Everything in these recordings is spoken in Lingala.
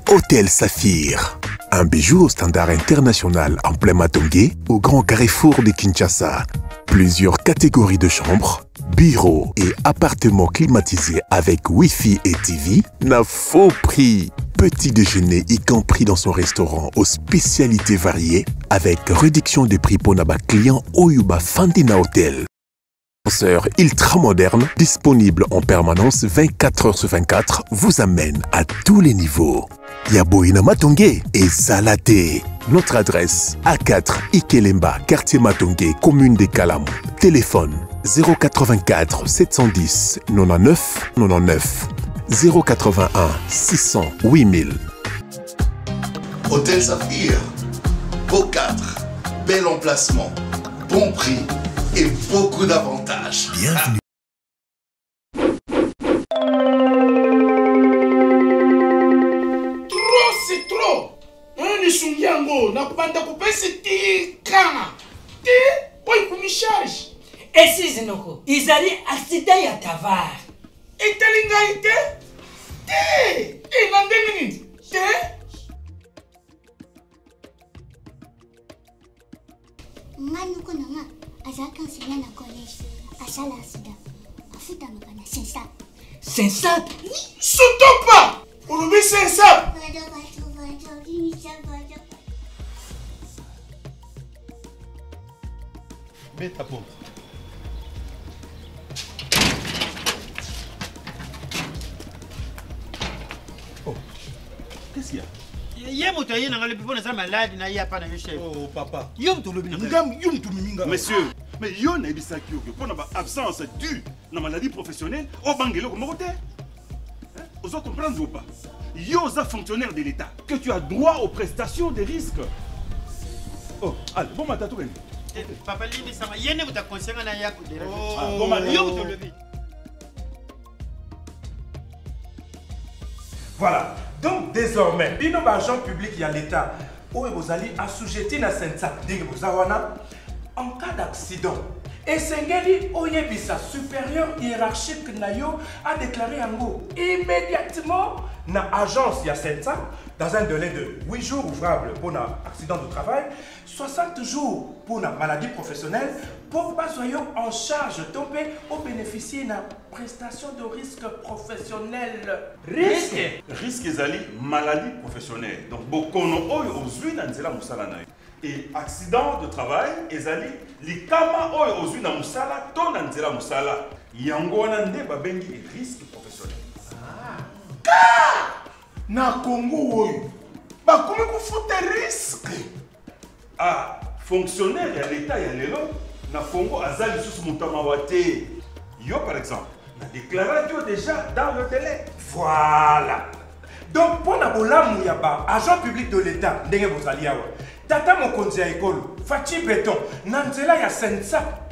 Hôtel Saphir. Un bijou au standard international en plein Matongé, au grand carrefour de Kinshasa. Plusieurs catégories de chambres, bureaux et appartements climatisés avec Wi-Fi et TV n'a faux prix. Petit déjeuner y compris dans son restaurant aux spécialités variées avec réduction des prix pour Naba client Oyuba Fandina Hotel. Ascenseur ultra moderne, disponible en permanence 24 heures sur 24, vous amène à tous les niveaux. Yaboina Matongé et Salaté. Notre adresse A4 Ikelemba, quartier Matongé, commune des Kalamou. Téléphone 084 710 99 99 081 600 8000. Hôtel Saphir, beau cadre, bel emplacement, bon prix et beaucoup d'avantages. Bienvenue. Trop, c'est trop. Un isungiango, na kubanda kupesi tika. Ti, oi kumicharge. Et si zinoko, izali accident ya tavar. Itelinga ite? Ti, inandeni te? Manuko nanga azaka enseignant na collège asala accident afuta makana sensap. Sensap? Surtout pas. Olobi sensap. Mets ta porte. Oh, qu'est-ce qu'il y a? Oh papa. Monsieur, mais yon a bisaki pour une absence due dans la maladie professionnelle au bangelo comme côté. Vous comprenez ou pas? Yo a fonctionnaire de l'État que tu as droit aux prestations des risques. Oh, allez, bon matin tout. Papa Lini sama yene buta conseiller na yako de. Oh, bon matin. Yo to lever. Voilà. Donc désormais, bino agent public y a l'État où vous allez assujetter na sensap dès que vous en cas d'accident. Et Sengeli Oyebisa supérieur hiérarchique nayo a déclaré en gros immédiatement na agence ya sensap dans un délai de 8 jours ouvrables pour un accident de travail, 60 jours pour une maladie professionnelle, pour pas soyons en charge tomber au bénéficier d'une prestation de risque professionnel. Risque? Risque ezali maladie professionnelle. Donc bokono oyo ozui na nzela musala na yo. Et accident de travail ezali likama oyo ozui na musala to na nzela musala. Yango wana nde babengi risque professionnel. Na Congo oyo bakomi kufuta risque. Ah, fonctionnaire ya l'État ya lelo na Congo azali sous moutama wate. Yo par exemple, na déclaré déjà dans le délai. Voilà. Donc pour na bolamu ya ba agent public de l'État ndenge bozali awa. Tata mokonzi ya ekolo, Fachi Béton, na nzela ya sensap.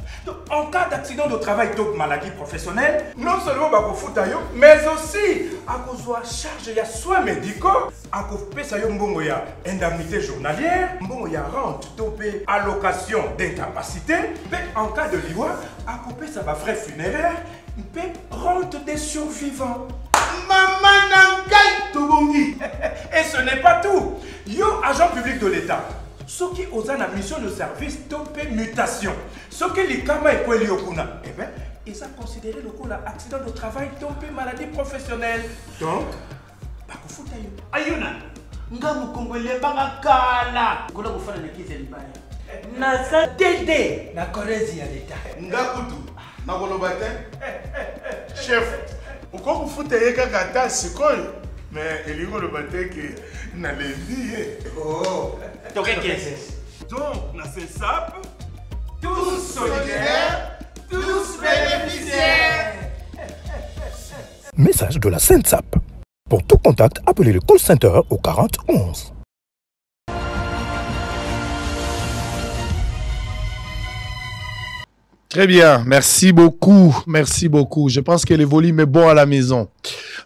En cas d'accident de travail ou maladie professionnelle, non seulement bakofuta yo, mais aussi à cause de charge ya soins médicaux, à cause de mbongo ya indemnité journalière, mbongo ya rente topé allocation d'incapacité, mais en cas de liwa, à cause de frais funéraires, mais rente des survivants. Maman Nangai Tobongi. Et ce n'est pas tout. Yo, agent public de l'État. Ce qui ont une mission de service topé mutation. Ce qui les kama et quoi liokuna. Eh bien, ils ont considéré le coup accident de travail topé maladie professionnelle. Donc, bakufuta yo. Ayuna. Nga mukongole banga kala. Kola kufana na kize libaya. Na sa dede na korezi ya l'État. Nga kutu. Na kolobate. Chef. Uko kufuta yeka kata sikoyo. Mais il y a le bâtiment qui n'a les vies. Oh. Donc na sensap, tous solidaires, tous bénéficiaires. Message de la Sensap. Pour tout contact, appelez le call center au 40 11. Très bien, merci beaucoup, merci beaucoup. Je pense que le volume est bon à la maison.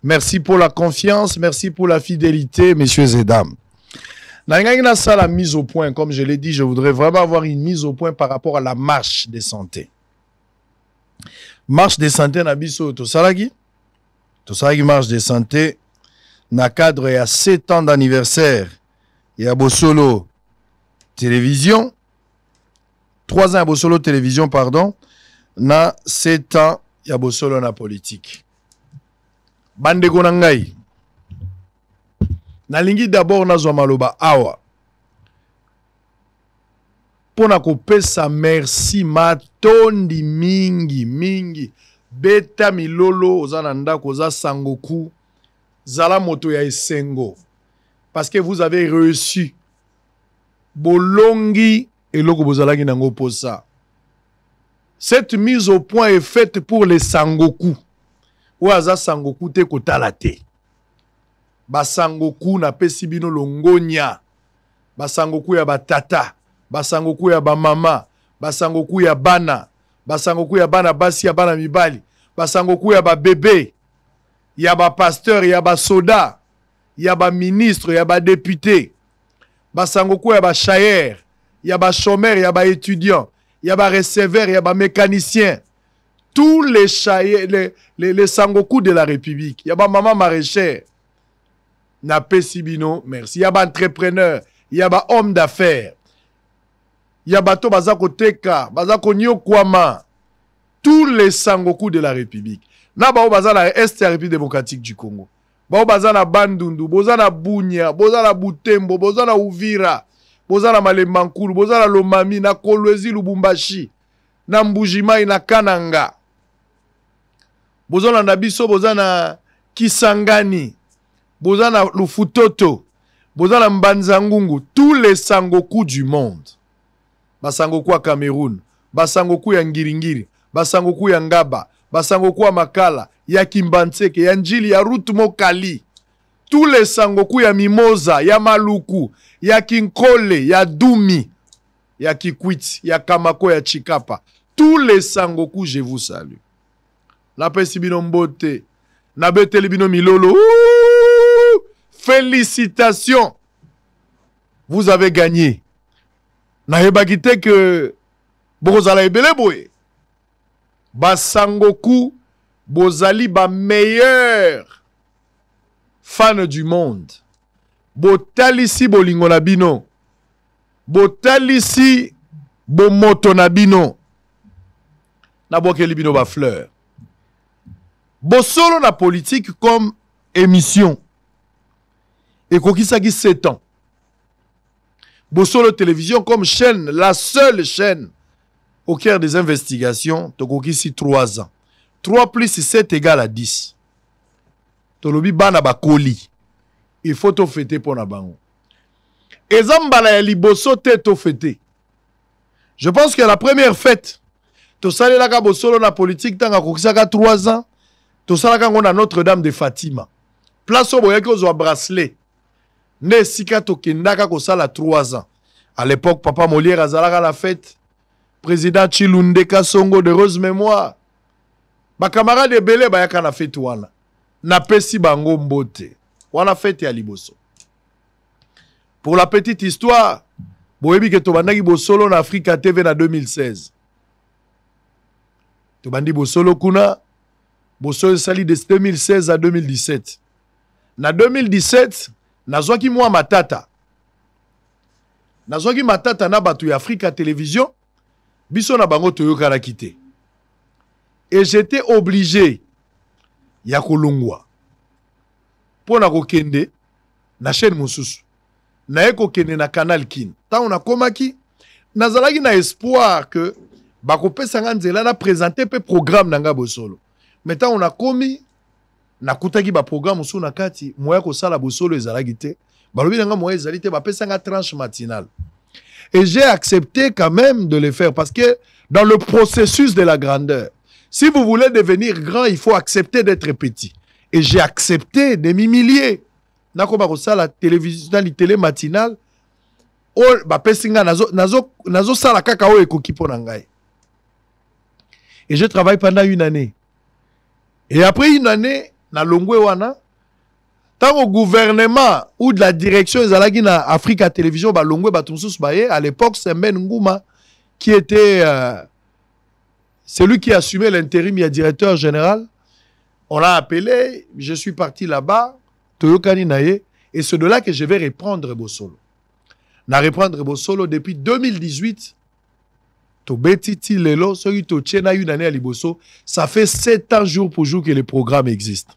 Merci pour la confiance, merci pour la fidélité, messieurs et dames. Dans la mise au point, comme je l'ai dit, je voudrais vraiment avoir une mise au point par rapport à la marche des santé. Marche des santé, Nabiso, Tosalagi marche des santé, na cadre ya 7 ans d'anniversaire ya Bosolo Télévision. 3 ans ya Bosolo Télévision, pardon. Na 7 ans ya Bosolo na politique. Bandeko na ngai. Nalingi d'abord nazwa maloba awa. Pona kopesa merci matondi mingi. Beta milolo ozana ndako oza sangoku. Zala moto ya esengo. Parce que vous avez reçu bolongi eloko bozalaki nango posa. Cette mise au point est faite pour les sangoku. Ou aza sangoku te kotala te. Ba sangoku na pesi bino longonya. Ba sangoku ya batata. Ba sangoku ya ba mama. Ba sangoku ya bana. Ba sangoku ya bana basi ya bana mibali. Ba sangoku ya ba bébé. Ya ba pasteur, ya ba soda. Ya ba ministre, ya ba député. Ba sangoku ya ba chayer. Ya ba chômeur, ya ba étudiant. Ya ba receveur, ya ba mécanicien. Tous les chayers, les sangoku de la République. Ya ba maman maraîchère. Na pesibino, merci. Ya ba entrepreneur. Ya ba homme d'affaires. Ya ba to bazako teka. Bazako nyokwama. Tous les sangoku de la République. Na ba o bazana Est République démocratique du Congo. Ba o bazana Bandundu. Bozana Bunya. Bozana Butembo. Bozana Uvira. Bozana Malemankulu. Bozana Lomami. Na Kolwezi Lubumbashi. Na Mbujimai na Kananga. Bozana Nabiso. Bozana Kisangani. Bozana Lufutoto. Bozana Mbanzangungu. Tous les sangoku du monde. Basangoku ya Cameroun. Basangoku ya Ngiringiri. Basangoku ya Ngaba. Basangoku ya Makala. Ya Kimbanseke. Ya Njili. Ya Rutmokali. Tous les sangoku ya Mimosa. Ya Maluku. Ya Kinkole. Ya Dumi. Ya Kikwit. Ya Kamako. Ya Chikapa. Tous les sangoku, je vous salue. La pesibino mbote. Nabete libino milolo. Félicitations. Vous avez gagné. Nahebakite que Bozala ebele boye. Basangoku Bozali ba meilleur fan du monde. Botalisi bolingo na bino. Botalisi bomoto na bino. Na bokeli bino ba fleur. Bosolo na politique comme émission. Et kokisaki 7 ans. Bosolo Télévision comme chaîne, la seule chaîne au cœur des investigations, tokokisi 3 ans. 3 plus 7 égale à 10. Tolobi bana bakoli. Il faut to fêter pour na bango. Ezambala ya liboso te to fêter. Je pense que la première fête, to salelaka bosolo na politique tanga kokisaka 3 ans, to salaka ngona Notre-Dame de Fatima. Place au boyaki ozwa bracelet. Ne sika tokendaka kosala 3 ans. À l'époque, Papa Molière azalaka la fête. Président Chilunde Kasongo de Rose Mémoire. Ba camarade de Belé bayaka na fête wana. Na pesi bango mbote. Wana fête ya liboso. Pour la petite histoire, boyebi ke tobandaki bosolo na Africa TV na 2016. Tobandi bosolo kuna. Bosolo sali de 2016 à 2017. Na 2017, nazwaki mwa matata. Nazwaki matata na batu ya Africa Télévision. Biso na bango toyoka na kite. Et j'étais obligé ya kolongwa. Pona kokende na chaîne mosusu. Na eko kende na Canal Kin. Ta on a komaki nazalaki na espoir que bakopesa nga nzela na présenter pe programme nanga bosolo. Mais ta on a komi na kutaki ba programme sou na kati moya ko sala bosolo ezalaki te. Balobi nanga moya ezali te ba pesa nga tranche matinale. Et j'ai accepté quand même de le faire parce que dans le processus de la grandeur, si vous voulez devenir grand, il faut accepter d'être petit. Et j'ai accepté de m'humilier. Nakoma ko sala télévision dans la télé matinale. O ba pesinga nazo sala kaka o ekoki pona ngai. Et je travaille pendant 1 année. Et après 1 année, na longwe wana, tant au gouvernement ou de la direction ezalaki na Africa Télévision ba longwe ba tumsusu baye, à l'époque c'est Men Ngouma qui était celui qui assumait l'intérim, il y a directeur général. On l'a appelé, je suis parti là-bas, toyokani naye, et c'est de là que je vais reprendre Bosolo. Na reprendre Bosolo depuis 2018. To betiti lelo, soki to tchena une année à Liboso, ça fait 7 ans jour pour jour que le programme existe.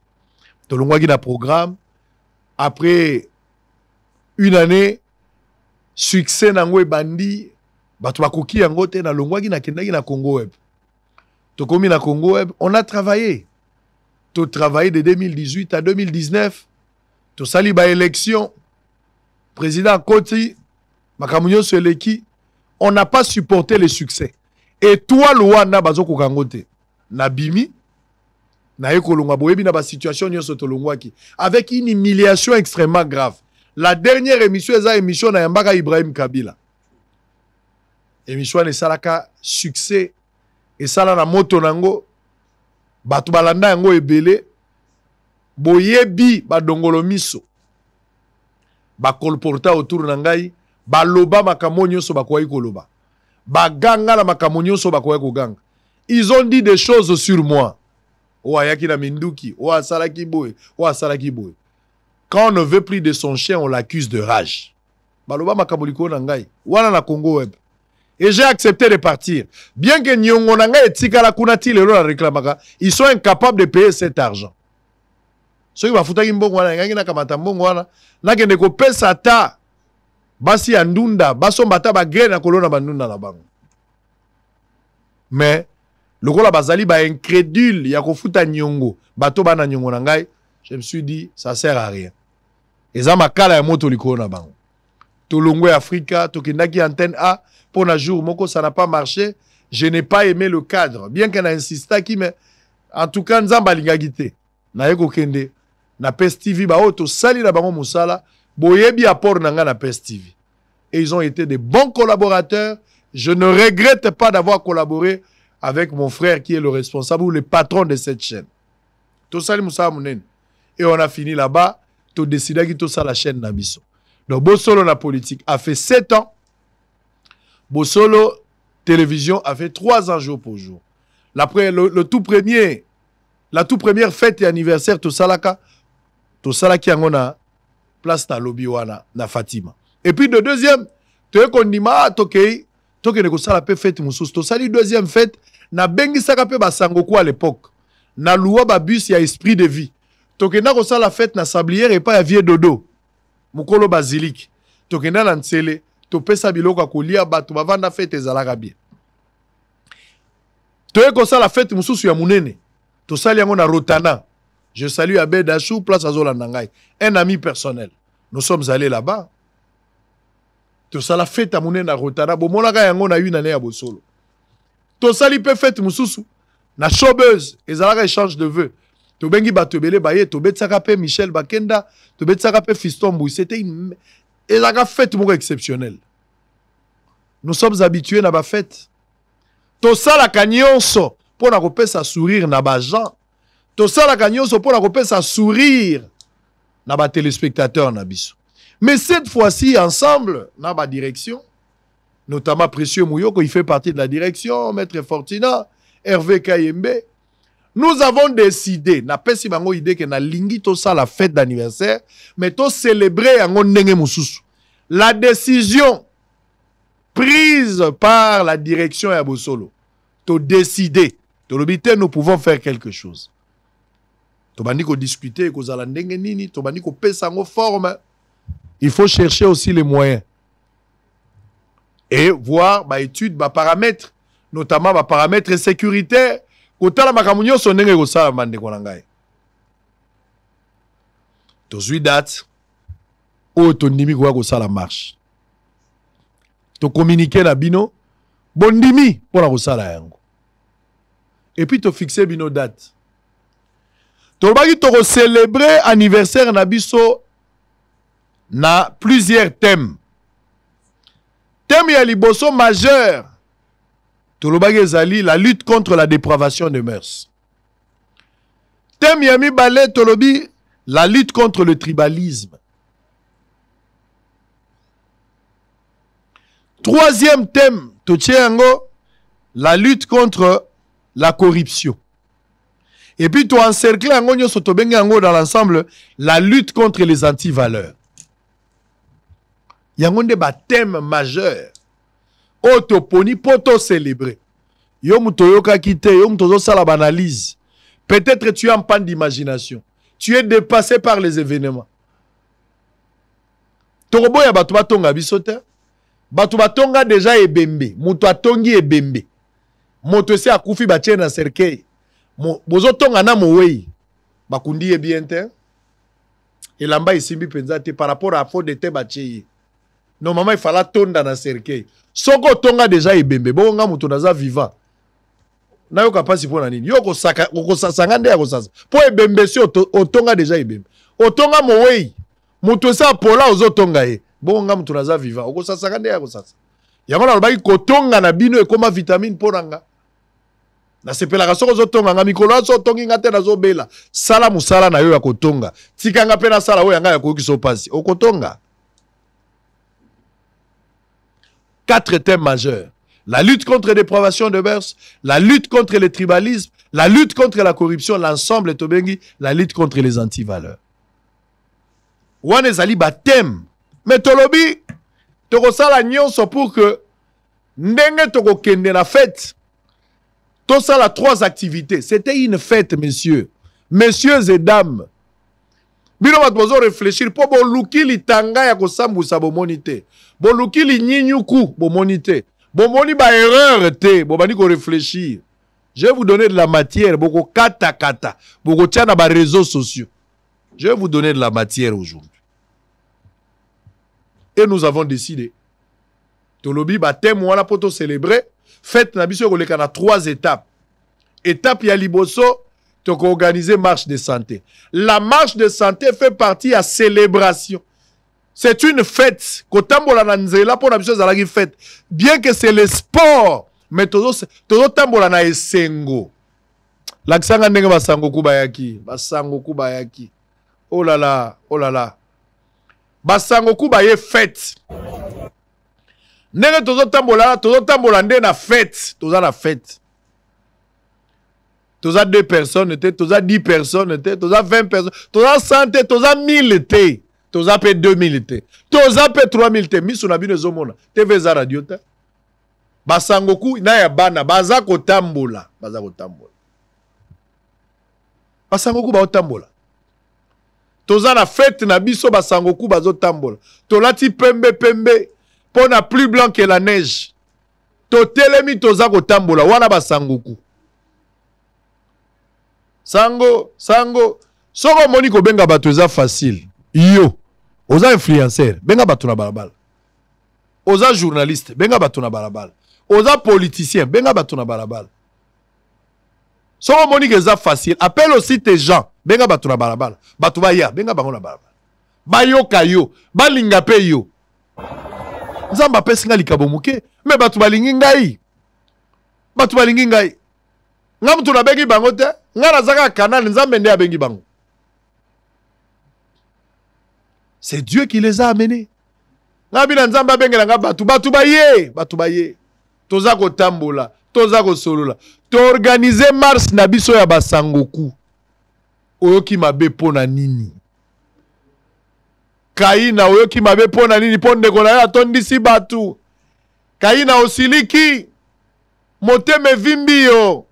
To longwaki na programme, après une année, succès nango e bandi, bato bakoki yango te na longwaki na kendaki na Congo Web. To komi na Congo Web, on a travaillé. To travaillé de 2018 à 2019. To sali ba élection. Président Koti, Makamunyo Seleki, on n'a pas supporté le succès. Et toi, Luana Bazoko Kangote, Nabimi, Naekolonga Boebi na ba situation nyoso tolongwaki, avec une humiliation extrêmement grave. La dernière émission, c'est l'émission na Yambaka Ibrahim Kabila. Émission ne salaka succès et sala na moto nango batu balanda yango ebele boyebi badongolo miso ba kolporta autour na ngai baloba makambo nyonso bakwai koloba baganga na makambo nyonso bakwai koganga. Ils ont dit des choses sur moi. Oyaki na minduki, o asalaki boy, o asalaki boy. Quand on ne veut plus de son chien, on l'accuse de rage. Baloba makambo liko na ngai wana na Congo Web. Et j'ai accepté de partir. Bien que Nyongo Nanga et Tikala Kunati le la réclamaka, ils sont incapables de payer cet argent. Ceux qui bafuta kimbongo wana ngangi na kamata mbongo wana na kende ko pesa ta basi ya ndunda baso mbata ba gré na kolona bandunda na bango. Mais lokola bazali ba incrédule ya kofuta Nyongo bato bana Nyongo na ngai, je me suis dit ça sert à rien. Eza makala ya moto likolo na bango. Tolongwe Africa, tokendaki antenne A. Pour un jour, moko, ça n'a pas marché. Je n'ai pas aimé le cadre. Bien qu'elle a insisté, mais en tout cas, Nzamba Lingagite. Na yeko kende. Na PES TV, ba oto sali na bango musala. Boyebi apport nanga na PES TV. Et ils ont été des bons collaborateurs. Je ne regrette pas d'avoir collaboré avec mon frère qui est le responsable ou le patron de cette chaîne. To sali musala munen. Et on a fini là-bas. To décidé ki to sala la chaîne Nabiso. Donc, Bosolo la politique a fait 7 ans. Bosolo Télévision a fait 3 ans jour pour jour. La toute première fête et anniversaire, tout salaka angona place na lobby wana na Fatima. Et puis le deuxième, tu es kondima tokei neko sala pe fête mususu. To sali deuxième fête na bengi saka pe basangoku à l'époque. Na luwa ba bus ya esprit de vie. Tokena ko sala fête na Sablière et pas ya Vieux Dodo. Mukolo Basilique. Tokena na Ntsele. Topesa biloko kolia bato bavanda fête ezalaka bien. Toye kosa la fête mususu ya munene. To sali yango na Rotana. Je salue Abed Achou, place Azola Nangai. Un ami personnel. Nous sommes allés là-bas. To sala fête à munene na Rotana. Bo monaka yango na une année à Bosolo. To sali pe fête mususu na Showbuzz ezalaka échange de vœux. To bengi bato belé baye to betsaka pe Michel Bakenda, to betsaka pe Fiston Mbouy. C'était une et la fête exceptionnelle. Nous sommes habitués à la fête. Tout ça la cagnonso pour na repé sa sourire na ba gens. Tout ça la cagnonso pour na repé sa sourire na ba téléspectateurs na biso. Mais cette fois-ci ensemble na ba direction, notamment Précieux Mouyoko, il fait partie de la direction, Maître Fortina, Hervé Kayembe. Nous avons décidé, na pesi bango idée que na lingi to ça la fête d'anniversaire, mais to célébrer yango ndenge mususu. La décision prise par la direction ya Bosolo, to décider, to lobité nous pouvons faire quelque chose. To bandi ko discuter ko zala ndenge nini, to bandi ko pesa ngo forme. Il faut chercher aussi les moyens. Et voir ba étude, ba paramètres, notamment ba paramètres sécuritaires. Kotala makamunyo sonenge ko sala mande ko nangai. To zui date o to ndimi ko sala marche. To communiquer na bino bondimi pour ko sala yango. Et puis to fixer bino date. To baki to célébrer anniversaire na biso na plusieurs thèmes. Thème ya liboso majeur. Tolobagi la lutte contre la dépravation des mœurs. Thème Yami Balé Tolobi, la lutte contre le tribalisme. Troisième thème, Tochiango, la lutte contre la corruption. Et puis tu encercles dans l'ensemble la lutte contre les antivaleurs. Il y a un thème majeur. Autoponi poto célébrer. Yo mutoyoka kite, yo mutozo sala banalise. Peut-être tu es en panne d'imagination. Tu es dépassé par les événements. Torobo ya batu batonga bisote. Batu batonga déjà ebembe. Muto atongi ebembe. Moto se akufi batie na cercueil. Bozo tonga na mowei. Bakundi e bien te. Et lamba isimbi penza te par rapport à faux de te batie. Normalement il fallait tonda na cercueil. Soko tonga déjà ebembe. Bonga muto naza vivant. Na yo kapasi pona nini? Yo ko sanga nde ya ko sasa. Po ebembe si otonga déjà ebembe. Otonga mowei. Muto sa pola ozo tonga e. Bonga muto naza vivant. Oko sanga nde ya ko sasa. Yango na lobaki kotonga na bino e koma vitamine ponanga. Na sepelaka soko zotonga nga mikolo aso tongi nga te na zo bela. Sala musala na yo ya kotonga. Tikanga pe na sala oyo yanga ya koki so pasi. Okotonga. 4 thèmes majeurs. La lutte contre les dépravations de mœurs, la lutte contre le tribalisme, la lutte contre la corruption, l'ensemble tobengi, la lutte contre les antivaleurs. Wane zali ba thème. Mais tolobi toko sala nyonso pour que ndenge toko kende na fête. Tout ça, la 3 activités. C'était une fête, messieurs. Messieurs et dames. Bino bat bozo réfléchir. Po bo luki li tanga ya kosambu sa bo monite. Bo luki li nyinyuku bo monite. Bo moni ba erreur te. Bo bani ko réfléchir. Je vais vous donner de la matière. Boko kata kata. Boko tia na ba réseaux sociaux. Je vais vous donner de la matière aujourd'hui. Et nous avons décidé. Tolobi ba thème wana poto célébrer. Faites na biso koleka na 3 étapes. Étape ya liboso, to ko organiser marche de santé. La marche de santé fait partie à célébration. C'est une fête. Kotambola na nzela pour na biso zalaki fête. Bien que c'est le sport, mais tozo tambola na esengo. Laksanga ndenge basango kubayaki, basango kubayaki. Oh là là, oh là là. Basango kubaye fête. Nenge tozo tambola nde na fête, toza na fête. Toza 2 personnes, toza 10 personnes, toza 20 personnes, toza 100, toza 1000 te, toza pe 2000 te, toza pe 3000 te, miso na bino ezomona, TV za radio te. Basangoku na ya bana, baza kotambola, baza kotambola. Basangoku ba otambola. Toza na fête na biso basangoku bazo tambola. Tolati pembe pembe. Pour na plus blanc que la neige. Totelemi toza kotambola wana basangoku. Sango. Soko moni ko benga bato eza facile. Yo. Oza influenceur. Benga bato na balabala. Oza journaliste. Benga bato na balabala. Oza politicien. Benga bato na balabala. Soko moni ko eza facile. Appelle aussi tes gens. Benga bato na balabala. Bato ba ya. Benga bango na balabala. Bayoka yo. Balinga pe yo. Nzamba pesinga likabo muke, mais batu balingi ngai. Batu balingi ngai. Nga mutu na bengi bango te, nga nazaka kanal nzambe nde abengi bango. C'est Dieu qui les a amenés. Nga bina nzamba bengi nga batu baye. Toza ko tambola, toza ko solola. To organiser mars na biso ya basangoku. Oyoki mabe pona nini? Kaina oyoki mabe pona nini ponde kona ya tondisi batu. Kaina osiliki moteme vimbi yo.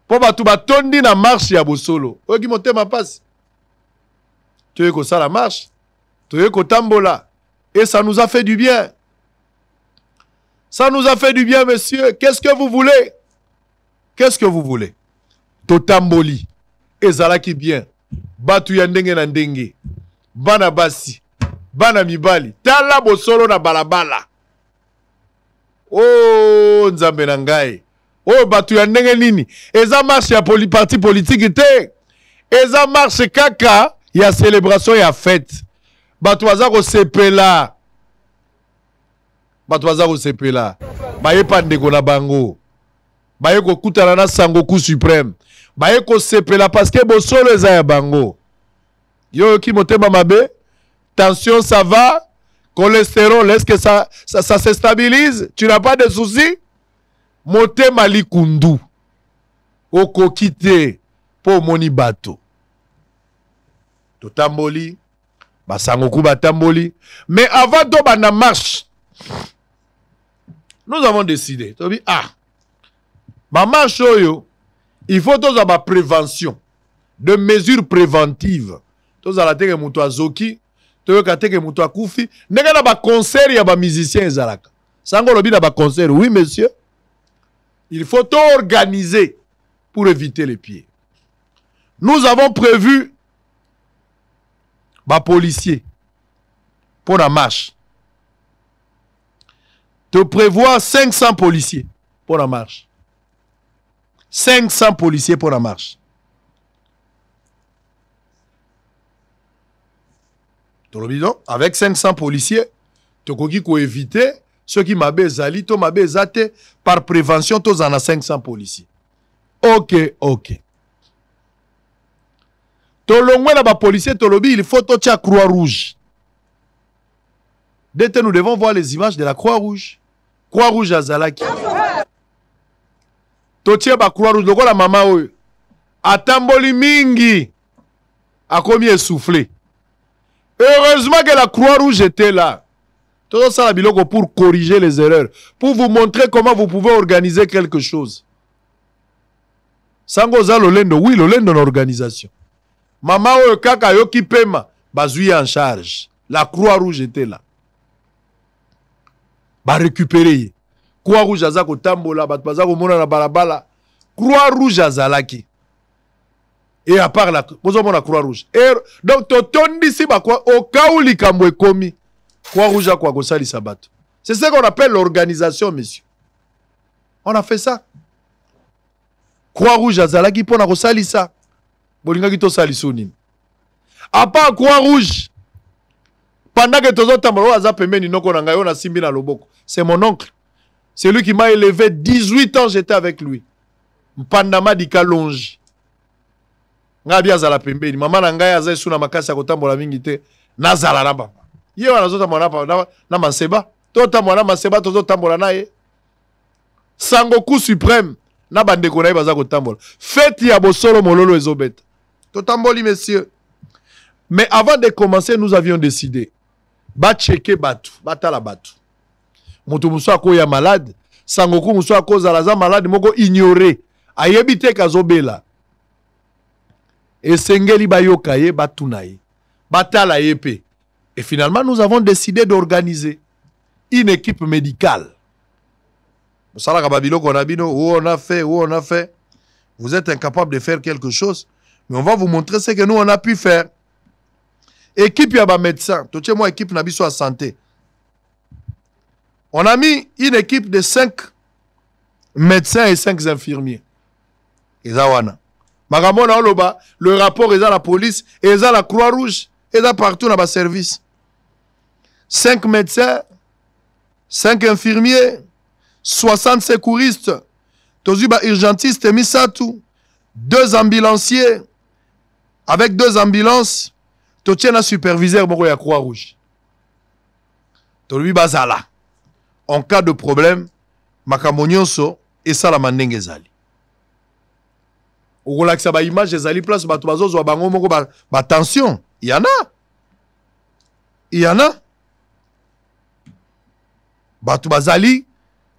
Po batu batondi na marche ya bosolo. Oyoki motema pasi. Tu ko ça la marche. Tu ko tambola. Et ça nous a fait du bien. Ça nous a fait du bien, messieurs. Qu'est-ce que vous voulez? Qu'est-ce que vous voulez? Totamboli. Ezalaki bien. Batu ya ndenge na ndenge. Bana basi. Bana mibali. Tala bosolo na balabala. Oh, nzambe na ngai. Oh, batu ya ndenge nini. Eza marche ya parti politique te. Eza marche kaka ya célébration ya fête. Batu waza ko sepela. Batu waza ko sepela. Baye pandeko na bango. Baye ko kutana na sangoku suprême. Baye ko sepela parce que bosolo eza ya bango. Yo ki motema mabe. Tension, ça va? Cholestérol, est-ce que ça se stabilise? Tu n'as pas de soucis? Mote mali kundu. Oko kite. pour moni bateau. Totamboli, basangoku batamboli. Mais avant de la marche, nous avons décidé. Ma marche, il faut tous avoir prévention, de mesures préventives. Tous à la tête que moutou azoki, tous à tête que moutou akoufi. N'est-ce pas concert y a des musiciens zalaka. Sango lobi na ba concert, oui monsieur. Il faut tout organiser pour éviter les pieds. Nous avons prévu des policiers pour la marche. Tu prévois 500 policiers pour la marche. 500 policiers pour la marche. Avec 500 policiers, tu peux éviter ceux qui m'avaient zali, tu m'avais zate par prévention, tu en as 500 policiers. Ok. Tolongwe na ba policier tolobi, il faut tocha Croix-Rouge. Dès que nous devons voir les images de la Croix-Rouge. Croix-Rouge à Zalaki. Tocha ba Croix-Rouge, loko la mama oyo. Atamboli mingi. A combien essoufflé. Heureusement que la Croix-Rouge était là. Tout ça pour corriger les erreurs. Pour vous montrer comment vous pouvez organiser quelque chose. Sangoza Lolendo, oui, Lolendo dans l'organisation. Maman Kaka Yoki Pema, bazui en charge. La Croix-Rouge était là. Ba récupérer. Croix-Rouge azako tambola, bazako mona na balabala. Croix-Rouge azalaki. Et à part la Croix-Rouge. Donc, ton d'ici, au cas où les Kamwe commis, Croix-Rouge a quoi que ça, sabato. C'est ce qu'on appelle l'organisation, messieurs. On a fait ça. Croix-Rouge a zalaki pour na kosali ça. Bolinga kito sali sonin. À part Croix-Rouge, pendant que tous autres tambola aza pembeni noko na ngayo na simbi na loboko. C'est mon oncle. C'est lui qui m'a élevé 18 ans, j'étais avec lui. Mpandama di Kalonji. Ngabi azala pembeni. Mama na ngai aza suna makasi ya kotambola mingi te. Nazala na baba. Ye wana zota mwana na maseba. Tota mwana maseba tozo tambola na ye. Sangoku suprême. Na bandeko na ye baza kotambola. Fête ya bosolo mololo ezobeta. Totamboli messieurs. Mais avant de commencer, nous avions décidé. Ba checker batu. Batala batu. Mutu muso akoya malade. Sangoku muso akoza laza malade. Moko ignorer. Ayebite kazobela. Et Sengeli Bayokaye Batunaye. Batala Yepe. Et finalement, nous avons décidé d'organiser une équipe médicale. Où on a fait. Vous êtes incapable de faire quelque chose. Mais on va vous montrer ce que nous, on a pu faire. Équipe yaba médecin. Tout moi équipe nabiso à santé. On a mis une équipe de 5 médecins et 5 infirmiers. Et Zawana. Magamona Oloba, le rapport est à la police, et à la Croix-Rouge, et à partout dans le service. 5 médecins, 5 infirmiers, 60 secouristes, tozuba urgentistes, misatou, 2 ambulanciers, avec 2 ambulances, totiena superviseur moko ya Croix-Rouge. Tolubi bazala. En cas de problème, makamonyoso, et ça la mandenge zali. Ou la que image des ali place batuazo bango moko ba tension. Il y en a. Batu bazali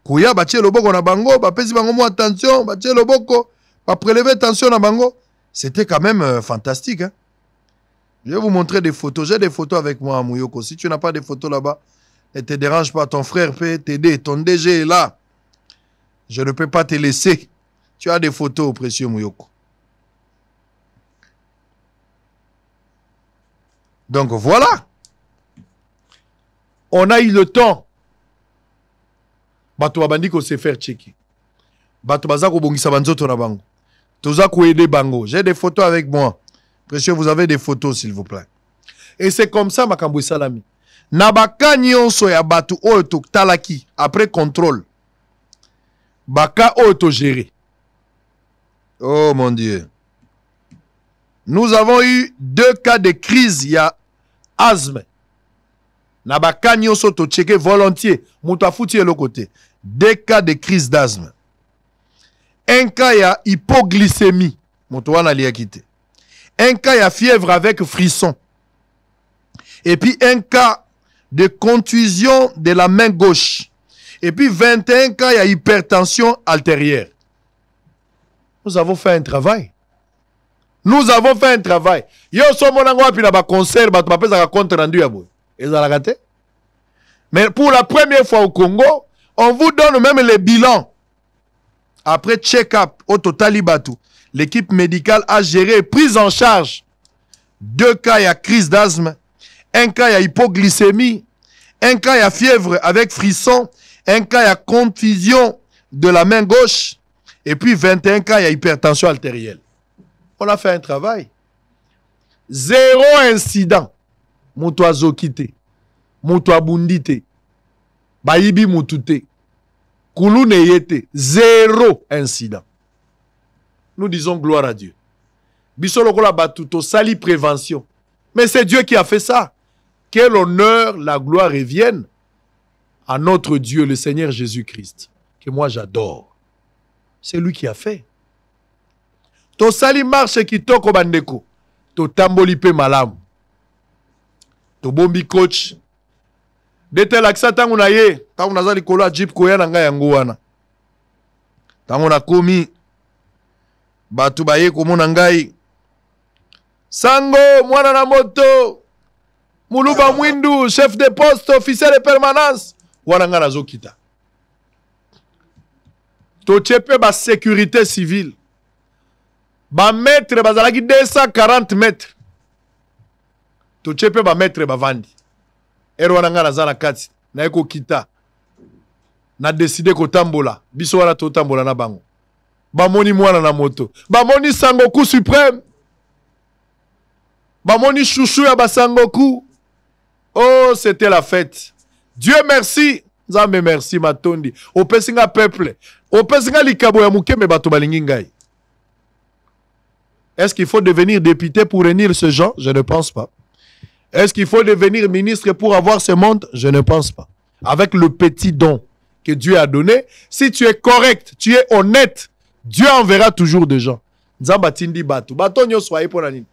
kuya batie loboko na bango, ba pesi bango mo attention, batie loboko, ba prélever tension na bango. C'était quand même fantastique hein. Je vais vous montrer des photos, j'ai des photos avec moi Mouyoko. Si tu n'as pas de photos là-bas, ne te dérange pas, ton frère peut t'aider, ton DG est là. Je ne peux pas te laisser. Tu as des photos précieux Mouyoko. Donc voilà. On a eu le temps. Bato babandi ko se faire checker. Bato bazako bongisa banzoto na bango. Toza ko aider bango. J'ai des photos avec moi. Précieux, vous avez des photos s'il vous plaît. Et c'est comme ça makambo salami. Nabaka nyonso ya batu oyo to talaki après contrôle. Baka oyo to gérer. Oh mon Dieu. Nous avons eu 2 cas de crise. Il y a asthme. Nabaka nyonso to checker volontiers. Mouta fouti le côté. 2 cas de crise d'asthme. Un cas, il y a hypoglycémie. Motoana liakite. Un cas il y a fièvre avec frisson. Et puis un cas de contusion de la main gauche. Et puis 21 cas il y a hypertension artérielle. Nous avons fait un travail. Nous avons fait un travail. Yo sommes en puis là concert ba tu pas compte rendu à bout. Et ça l'a raté. Mais pour la première fois au Congo, on vous donne même les bilans. Après check-up au total Ibatou, l'équipe médicale a géré et pris en charge 2 cas il y a crise d'asthme, 1 cas il y a hypoglycémie, 1 cas il y a fièvre avec frisson, 1 cas il y a confusion de la main gauche et puis 21 cas il y a hypertension artérielle. On a fait un travail. 0 incident. Moutoua zokite. Moutoua bundite. Bayibi moutute. Koulou neyete. 0 incident. Nous disons gloire à Dieu. Bisolokola batuto sali prévention. Mais c'est Dieu qui a fait ça. Que l'honneur, la gloire reviennent à notre Dieu, le Seigneur Jésus-Christ. Que moi j'adore. C'est lui qui a fait. To sali marche kitoko bandeko. To tamboli pe malamu. To bombi coach. Dete laksa tangu na ye. Tangu na zali kolo jeep koya na nga yango wana. Tangu na komi. Batu baye komona ngai. Sango, mwana na moto. Muluba Mwindu, chef de poste, officier de permanence. Wana nga nazo kita. To chepe ba sécurité civile. Ba mètre bazalaki 240 mètres. To chepe ba mètre ba vandi. Ero wana nga nazana kati. Na eko kita. Na décidé ko tambola. Biso wana to tambola na bango. Ba moni mwana na moto. Ba moni Sangoku suprême. Ba moni chouchou ya ba Sangoku. Oh, c'était la fête. Dieu merci. Nzambe merci matondi. Opesinga peuple. Opesinga likabo ya mukeme bato balingi ngai. Est-ce qu'il faut devenir député pour réunir ce genre? Je ne pense pas. Est-ce qu'il faut devenir ministre pour avoir ce monde? Je ne pense pas. Avec le petit don que Dieu a donné, si tu es correct, tu es honnête, Dieu enverra toujours des gens. Nzamba tindi bato. Bato nyonso baye pona nini?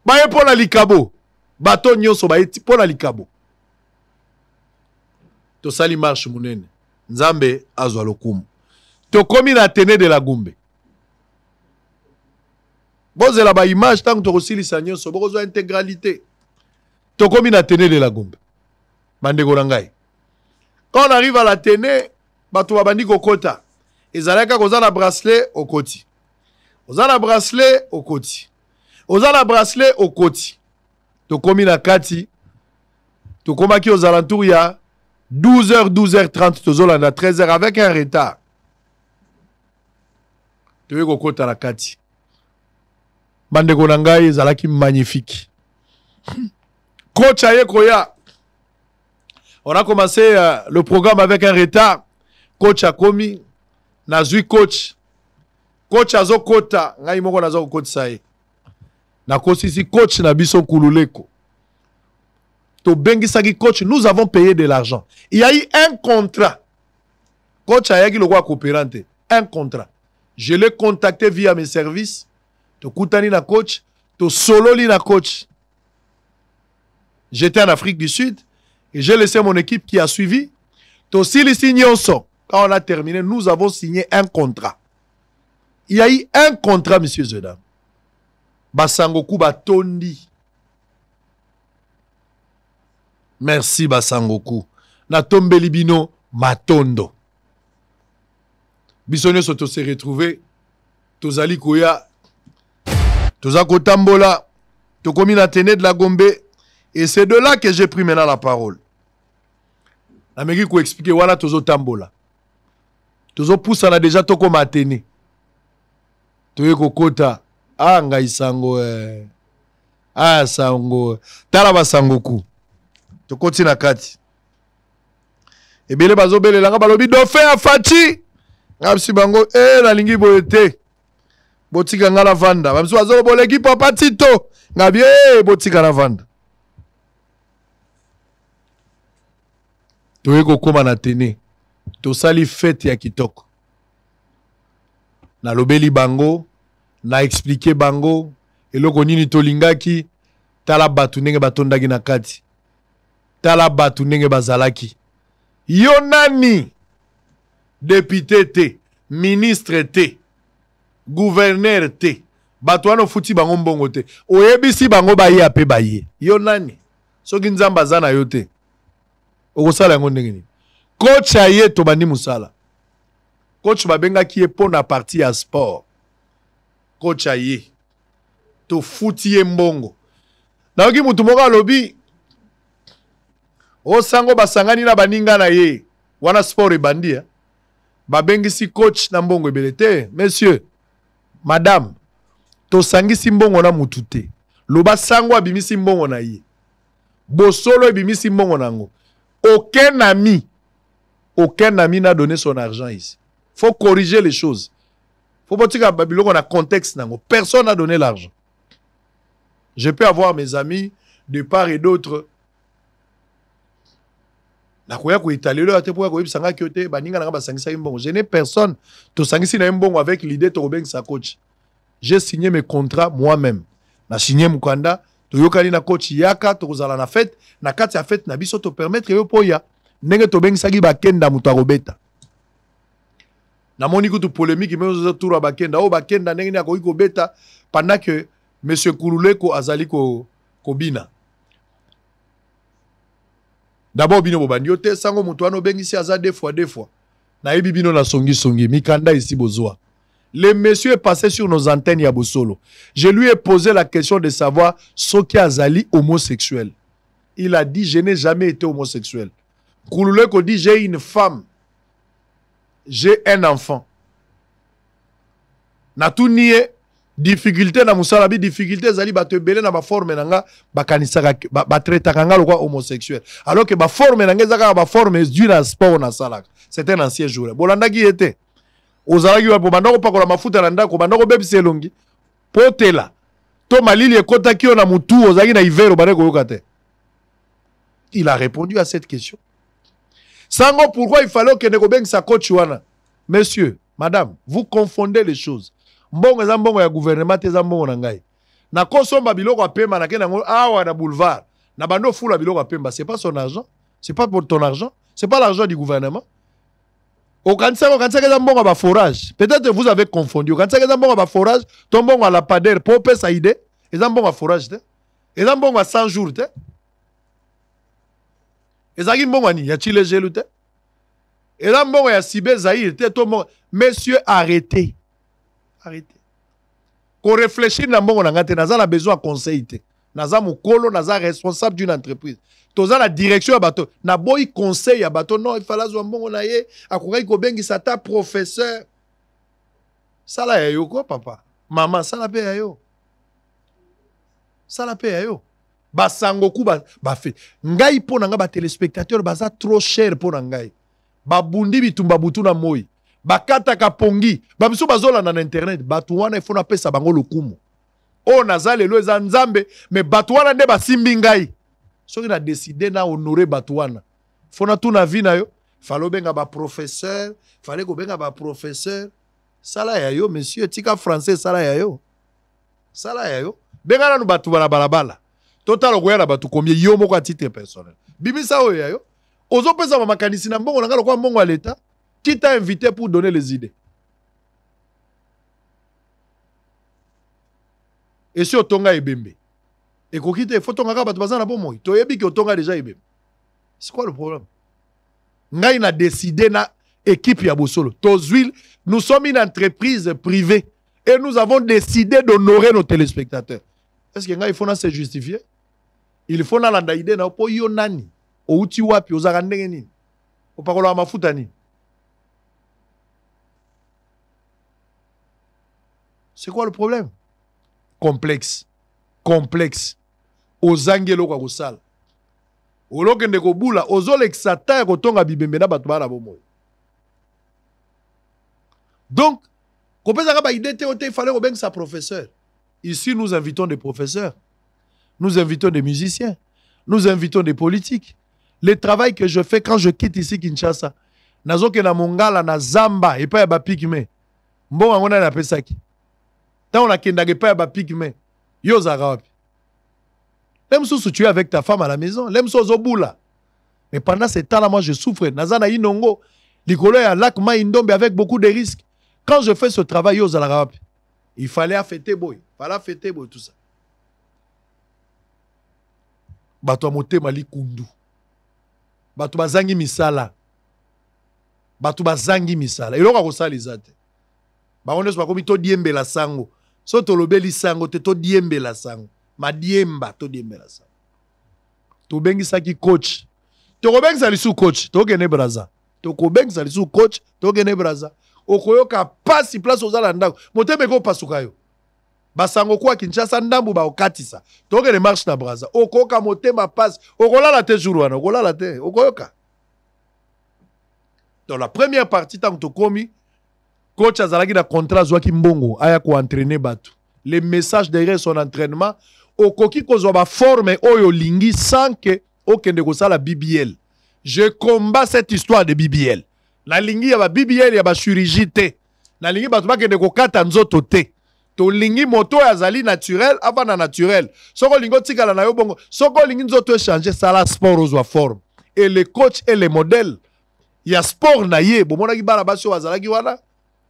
Baye pona likabo. Bato nyonso baye pona likabo. To sali marche munene. Nzambe azwa lokumu. To komi na tene de la gumbe. Bozela ba image tant que to kosilisa nyonso bokozwa intégralité. To komi na tene de la gumbe. Bandeko na ngai. Quand on arrive à la tene, bato babandi kokota. Ezalaka kozana bracelet au koti. Ozana bracelet au koti. Ozana bracelet au koti. To komi na kati. To komaki aux alentours ya 12h, 12h30, tozolanda 13h avec un retard. Tu veux qu'on la kati. Bandeko nangai zalaki magnifique. Coach aye koya. On a commencé le programme avec un retard. Coach a komi. Nazui coach. Coach azo kota. Ngai moko nazo coach saye. Na kosisi coach na biso kululeko. To bengisaki coach, nous avons payé de l'argent. Il y a eu un contrat. Coach ayaki le roi coopérante. Un contrat. Je l'ai contacté via mes services. To kutani na coach. To sololi na coach. J'étais en Afrique du Sud. Et j'ai laissé mon équipe qui a suivi. To silisi nyonso. Quand on a terminé, nous avons signé un contrat. Il y a eu un contrat, monsieur Zedam. Basangoku Batondi. Merci Basangoku. Na tombeli bino matondo. Bisonyo soto se retrouvé. Tozali koya. Tozako tambola. Tokomi na tene de la Gombe. Et c'est de là que j'ai pris maintenant la parole. Amérique ko expliquer wana tozo tambola. Tozo poussa na déjà toko matene. Toye kokota. Ah ngai sango Ah sango. Tala Basangoku. Tokoti na kati. Ebele bazobele langa balobi dauphin afati. Ngabisi bango na lingi boyete. Botika ngala vanda. Bamsu bazo boleki papa Tito. Ngabi botika na vanda. Toye kokoma na tene. To sali fête ya kitoko. Na lobeli bango na expliqué bango eloko nini tolingaki tala batu ndenge batondaki na kati tala batu ndenge bazalaki yo nani député te ministre te gouverneur te batu wana futi bango mbongo te oyebisi bango baye ape baye yo nani soki nzambe aza na yo te okosala yango ndenge nini coach aye tobandi mosala coach babengaki ye mpo na parti ya sport coach aye tofuti ye mbongo nayoki mutu moko alobi osango basangani na baninga na ye wana sport ebandi babengisi coach na mbongo ebele te monsieur madame tosangisi mbongo na mutu te loba sango abimisi mbongo na ye bosolo ebimisi mbongo nango aucun ami n'a donné son argent ici. Faut corriger les choses. Faut pas dire que on a contexte nango. Personne n'a donné l'argent. Je peux avoir mes amis de part et d'autre. Je n'ai personne. Avec l'idée de sa coach. J'ai signé mes contrats moi-même. J'ai signé mon contrat. Toyokali na coach yaka tokozala na fête na kati ya fête na biso to permettre yo poya ndenge to bengisaki bakenda mutu akobeta na moni kutu polémique mezo tour bakenda o bakenda ndenge akoki kobeta pendant que monsieur Kululeko azali ko bina d'abord bino bobandi yo te sango mutu ano bengisi aza deux fois na yebi bino na songi mikanda ici bozwa. Le monsieur est passé sur nos antennes Yabosolo. Je lui ai posé la question de savoir ce qui azali homosexuel. Il a dit, je n'ai jamais été homosexuel. Kululeko dit, j'ai une femme. J'ai un enfant. Na tout nié, difficulté na musalabi, difficulté zali ba te belé na ba forme nanga, ba kanisaka, ba traita kanga lo kwa homosexuel. Alors que ba forme nanga zaka ba forme du na sport na salak. C'était un ancien joueur. Bolanda qui était. Ozalaki wa banda ko pakola mafuta na ndako banda ko bebisa elongi potela to malili ekota kio na mutu ozalaki na ivero bande ko yokate. Il a répondu à cette question. Sango pourquoi il fallait que neko bengisa coach wana. Monsieur, madame, vous confondez les choses. Mbongo za mbongo ya gouvernement te za mbongo na ngai. Na kosomba biloko apemba na kena ngo awa na boulevard. Na bando fula biloko apemba, c'est pas son argent, c'est pas pour ton argent, c'est pas l'argent du gouvernement. Au forage. Peut-être vous avez confondu. Au forage, ton bon à la padère, pour payer sa idée, ils ont bon à forage. Ils ont bon à 100 jours. Ils ont bon à ni, y a-t-il les gelous? Ils ont bon à Sibé Zahir. Monsieur, arrêtez. Arrêtez. Qu'on réfléchisse dans bon, on a besoin de conseil. Naza mukolo, naza responsable d'une entreprise. Toza la direction à bateau. Na boy conseil à bateau. Non, il fallait zo mbongo na ye. Akourei ko bengi sata professeur. Sala ya yo quoi papa? Maman, sala pe ya yo. Sala pe ya yo. Ba sangoku ba fait. Ngai po nanga ba téléspectateur baza trop cher po ngai. Ba bundi bitumba butu na moi. Ba kata kapongi. Ba biso bazola na internet. Batu wana il faut na pesa bango lokumu. Oh nazale lo eza nzambe mais batouana nde basimbi ngai soki na décider na honorer batouana fona tout na vie na yo falo benga ba professeur fallait ko benga ba professeur sala ya yo monsieur tika français sala ya yo benga na batu bala balabala total ko ya batu combien yo moko à titre personnel bibisa o ya yo ozo pesa ba makanisi na mbongo ngalo kwa mbongo à l'état qui t'a invité pour donner les idées. Et si otonga ebembe et kokite faut tonga ka batu bazana bomo to yebi ki otonga déjà ebembe. C'est quoi le problème? Ngai na décidé na équipe ya Bosolo. Tozwil, nous sommes une entreprise privée et nous avons décidé d'honorer nos téléspectateurs. Est-ce que ngai faut na se justifier? Il faut na landa idée na po yo nani o uti wapi ozaka ndenge nini? O pakola mafuta ni. C'est quoi le problème? Complexe. Ozangelo kwa kusala. Olokende ko bula ozolekisa ta ko tonga bibembe na batu bana bomo. Donc, kopesa ka ba idée te il fallait ko sa professeur. Ici nous invitons des professeurs. Nous invitons des musiciens. Nous invitons des politiques. Le travail que je fais quand je quitte ici Kinshasa, nazoke na mongala na zamba et pas ya ba pikime. Mbongo ngona na pesaki. Tant on a kendage pas ba pigme. Yo zarapi. L'aime sous tu es avec ta femme à la maison. L'aime sous boula. Mais pendant ce temps-là, moi je souffre. Nazana inongo. Likolo ya lac Maïndombe avec beaucoup de risques. Quand je fais ce travail yo zarapi, il fallait affêter boy. Fallait affêter boy tout ça. Bato motema likundu. Bato bazangi misala. Bato bazangi misala. Eloko ko saliza te. Ba on est comme to diembe la sango. So to lobeli sango te to diembe la sango. Ma diemba to diembe la sango. To bengi saki coach. To ko bengi salisu coach, to gene braza. To ko bengi salisu coach, to gene braza. Okoyoka pasi place ozala ndako. Moteme ko pasuka yo. Basango kwa Kinshasa ndambu ba okatisa. To gene marche na braza. Okoka motema passe. Okolala te jour wana, okolala te. Okoyoka. Dans la première partie, tant que tu commis, coach azalaki na contrat zwaki mbongo aya ko entraîner batu. Les messages derrière son entraînement, okoki kozwa ba forme oyo lingi sans que okende ko sala BBL. Je combats cette histoire de BBL. Na lingi ya ba BBL ya ba chirurgie te. Na lingi batu ba kende ko kata nzoto te. To lingi moto azali naturel avant naturel. Soko lingo tikala na yo bongo. Soko lingi nzoto changer sala sport ozwa forme. Et le coach et les modèles il y a sport na ye bomona ki bana baso azalaki wana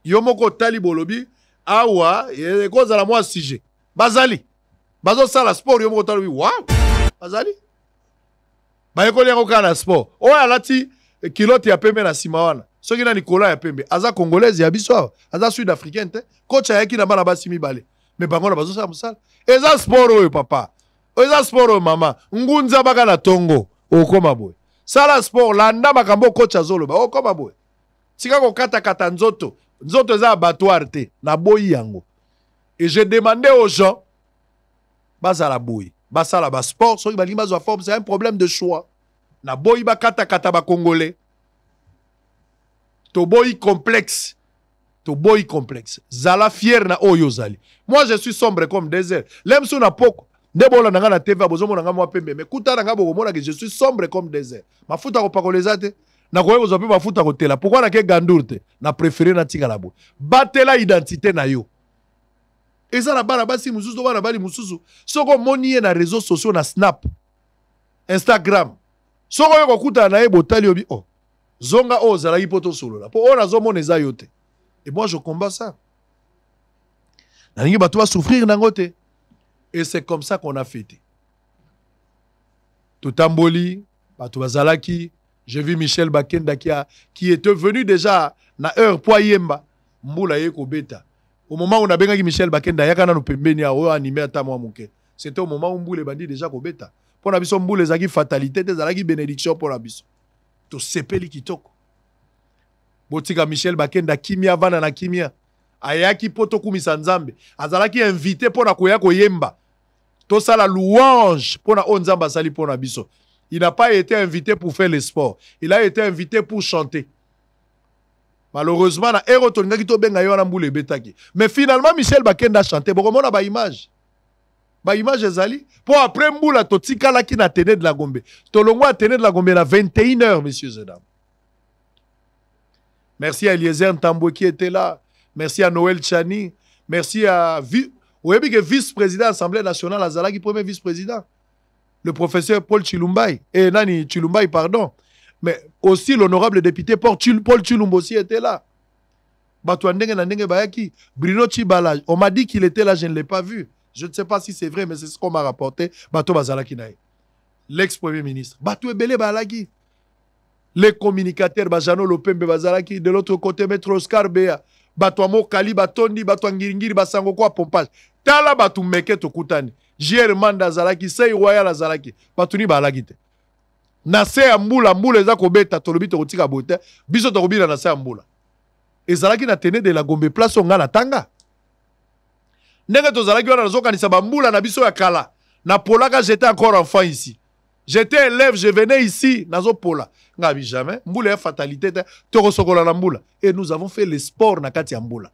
yo moko tali bolobi awa e ko zala moi sujet bazali bazo sala sport yo moko tali wow bazali ba yeko leko kana sport o alati kilote ya pembe na sima wana soki na Nicolas ya pembe aza congolaise ya biso aza sud africaine te coach ayaki na bana basi mibale mais bango na bazo sala musala eza sport oyo papa eza sport oyo mama ngunza baka na tongo okoma boy sala sport landa makambo coach azoloba okoma boy tika ko kata nzoto nzoto eza abattoir te na boyi yango et je demandais aux gens bazala boyi basala ba sport soki balingi bazwa forme c'est un problème de choix na boyi ba kata ba congolais to boyi complexe zala fier na oyo zali moi je suis sombre comme désert lemso na poko ndebola nanga na TV bozomo nanga mwa pembe mais kuta nanga bokomona que je suis sombre comme désert mafuta ko pakoleza te na koyeba zope mafuta ko tela pourquoi na ke gandour te na préférer na tika la bo batela identité na yo eza na bana basi mususu bana bali mususu soko moni na réseaux sociaux na Snap Instagram soko yo kuta na ye botali obi oh zonga o zala ipoto solo la po ona zo moneza yo te et moi je combats ça na ningi bato va souffrir nangote. Et c'est comme ça qu'on a fêté. Toutamboli, Batouazalaki, j'ai vu Michel Bakenda qui était venu déjà na heure pour Yemba. Mboula yeko beta. Au moment où on a bien Michel Bakenda, yakana no pembeni a animé à moi mouké. C'était au moment où Mboule bandi déjà ko beta. Pour la biso Mboule zaki fatalité, des zalaki bénédiction pour la biso. To sepeli kitoko. Botika Michel Bakenda kimia vana na kimia. Ayaki poto kumisa nzambe. Azalaki invité pour na koya ko yemba. Tout ça la louange pour na onzamba sali pour na biso. Il n'a pas été invité pour faire le sport. Il a été invité pour chanter. Malheureusement na ero to ngaki to benga yo na mbule betaki. Mais finalement Michel Bakenda chanté. Bokomona ba image. Ba image ezali pour après mbula to tikala ki na tene de la Gombe. To longo a tene de la Gombe na 21h messieurs et dames. Merci à Eliezer Ntambo qui était là. Merci à Noël Chani. Merci à vice-président de l'Assemblée nationale, Azalaki, premier vice-président. Le professeur Paul Chilumbai. Et Nani Chilumbai, pardon. Mais aussi l'honorable député Paul Chilumbo aussi était là. Bruno Chibala. On m'a dit qu'il était là, je ne l'ai pas vu. Je ne sais pas si c'est vrai, mais c'est ce qu'on m'a rapporté. Bato Bazalaki Nae. L'ex-premier ministre. Bato Ebele Balaki. Les communicateurs, Bajano Lopembe Bazalaki. De l'autre côté, Maître Oscar Bea. Bato amo kali batondi bato ngiri basango kwa pompage tala bato meke to kutani J.R. Manda zalaki sei royal zalaki bato ni balaki te na se ambula eza ko beta to lobito kotika bote biso to kobila na se ambula ezalaki na tene de la Gombe place onga na tanga ndenge to zalaki wana zokanisa bambula na biso ya kala na polaka j'étais encore enfant ici. J'étais élève, je venais ici, nazo pola. Ngabi jamais. Mboula fatalité, toro sokola na mboula. Et nous avons fait le sport na kati ya mboula.